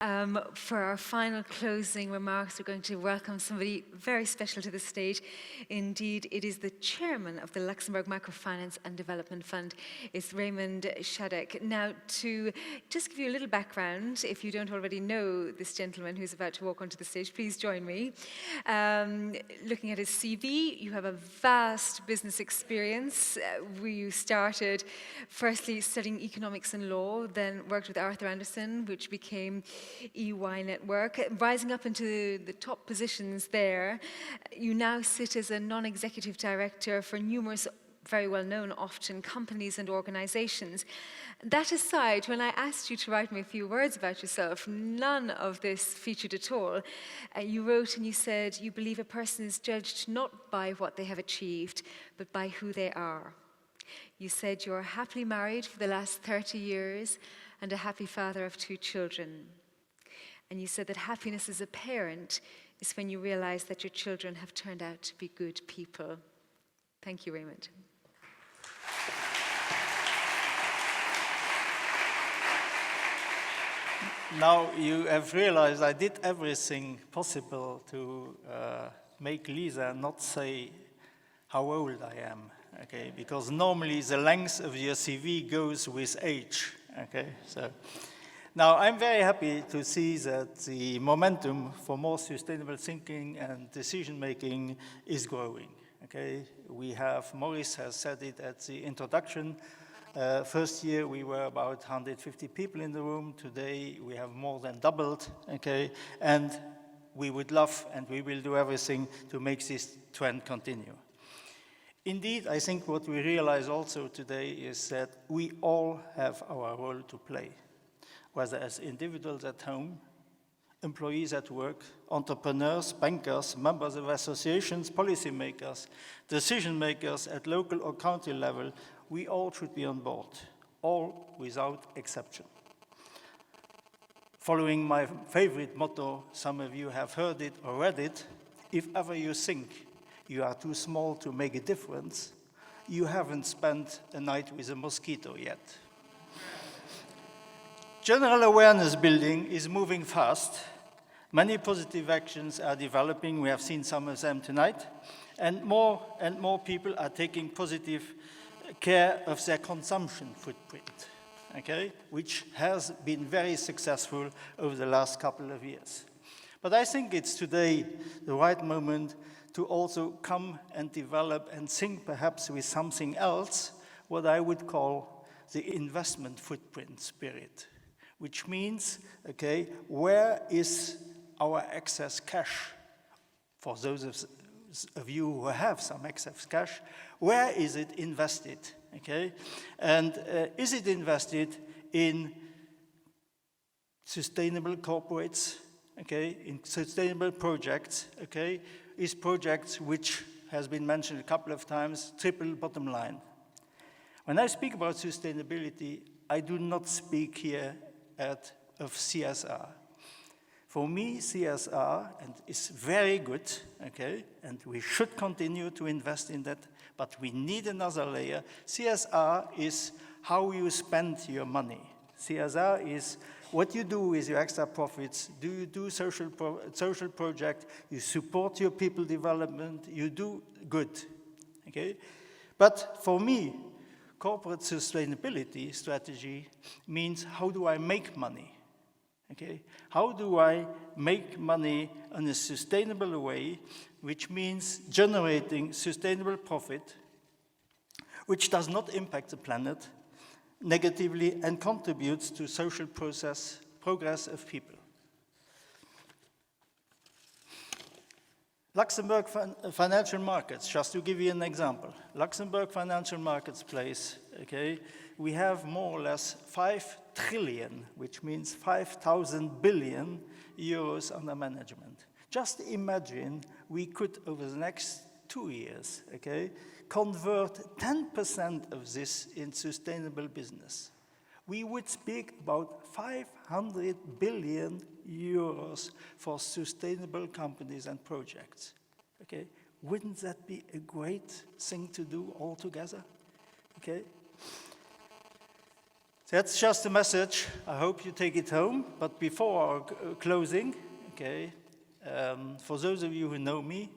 For our final closing remarks, we're going to welcome somebody very special to the stage. Indeed, it is the chairman of the Luxembourg Microfinance and Development Fund. It's Raymond Schadeck. Now, to just give you a little background, if you don't already know this gentleman who's about to walk onto the stage, please join me. Looking at his CV, you have a vast business experience. You started firstly studying economics and law, then worked with Arthur Andersen, which became EY Network, rising up into the top positions there. You now sit as a non-executive director for numerous very well-known, often, companies and organizations. That aside, when I asked you to write me a few words about yourself, none of this featured at all. You wrote and you said, you believe a person is judged not by what they have achieved, but by who they are. You said you're happily married for the last 30 years and a happy father of 2 children. And you said that happiness as a parent is when you realize that your children have turned out to be good people. Thank you, Raymond. Now you have realized I did everything possible to make Lisa not say how old I am, okay? Because normally the length of your CV goes with age, okay? So. Now, I'm very happy to see that the momentum for more sustainable thinking and decision-making is growing, okay? We have, Maurice has said it at the introduction, first year we were about 150 people in the room. Today we have more than doubled, okay? And we would love and we will do everything to make this trend continue. Indeed, I think what we realize also today is that we all have our role to play, whether as individuals at home, employees at work, entrepreneurs, bankers, members of associations, policymakers, decision makers at local or county level. We all should be on board, all without exception. Following my favorite motto, some of you have heard it or read it, if ever you think you are too small to make a difference, you haven't spent a night with a mosquito yet. General awareness building is moving fast. Many positive actions are developing. We have seen some of them tonight. And more people are taking positive care of their consumption footprint, okay? Which has been very successful over the last couple of years. But I think it's today the right moment to also come and develop and think perhaps with something else, what I would call the investment footprint spirit. Which means, okay, where is our excess cash? For those of you who have some excess cash, where is it invested, okay? And is it invested in sustainable corporates, okay, in sustainable projects, okay? Is projects which has been mentioned a couple of times, triple bottom line. When I speak about sustainability, I do not speak here of CSR. For me, CSR is very good, okay, and we should continue to invest in that, but we need another layer. CSR is how you spend your money. CSR is what you do with your extra profits. Do you do social project? You support your people development? You do good, okay? But for me, corporate sustainability strategy means how do I make money, okay? How do I make money in a sustainable way, which means generating sustainable profit, which does not impact the planet negatively and contributes to social progress of people. Luxembourg financial markets, just to give you an example. Luxembourg financial markets place, okay, we have more or less 5 trillion, which means 5,000 billion euros under management. Just imagine we could, over the next 2 years, okay, convert 10% of this in sustainable business. We would speak about 500 billion euros for sustainable companies and projects. Okay, wouldn't that be a great thing to do all together? Okay. That's just a message. I hope you take it home. But before our closing, okay, for those of you who know me,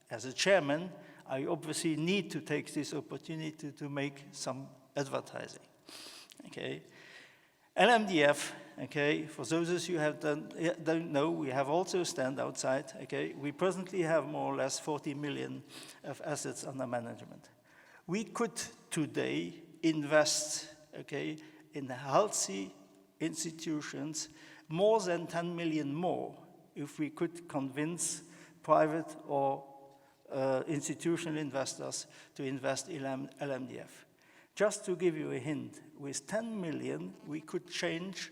as a chairman, I obviously need to take this opportunity to make some advertising. Okay, LMDF. Okay, for those of you who don't know, we have also a stand outside. Okay, we presently have more or less 40 million of assets under management. We could today invest, okay, in healthy institutions more than 10 million more if we could convince private or institutional investors to invest in LMDF. Just to give you a hint, with 10 million, we could change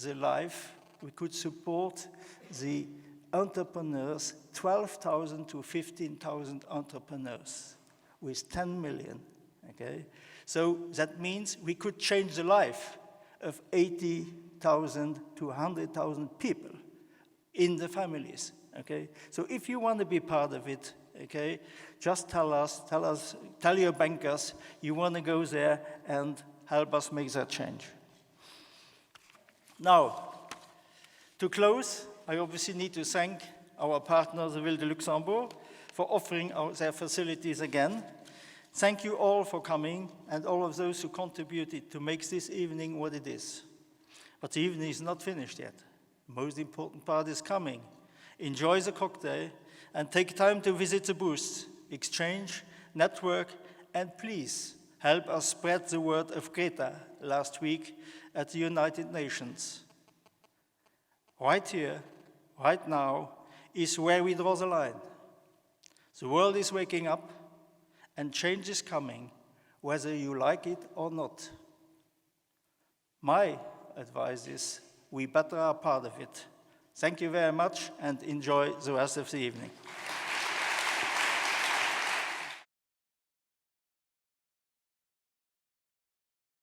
the life, we could support the entrepreneurs, 12,000 to 15,000 entrepreneurs with 10 million, okay? So that means we could change the life of 80,000 to 100,000 people in the families, okay? So if you want to be part of it, okay, just tell your bankers you want to go there and help us make that change. Now, to close, I obviously need to thank our partners, the Ville de Luxembourg, for offering their facilities again. Thank you all for coming and all of those who contributed to make this evening what it is. But the evening is not finished yet. The most important part is coming. Enjoy the cocktail and take time to visit the booths, exchange, network, and please help us spread the word of Greta last week at the United Nations. Right here, right now, is where we draw the line. The world is waking up, and change is coming, whether you like it or not. My advice is we better are part of it. Thank you very much, and enjoy the rest of the evening.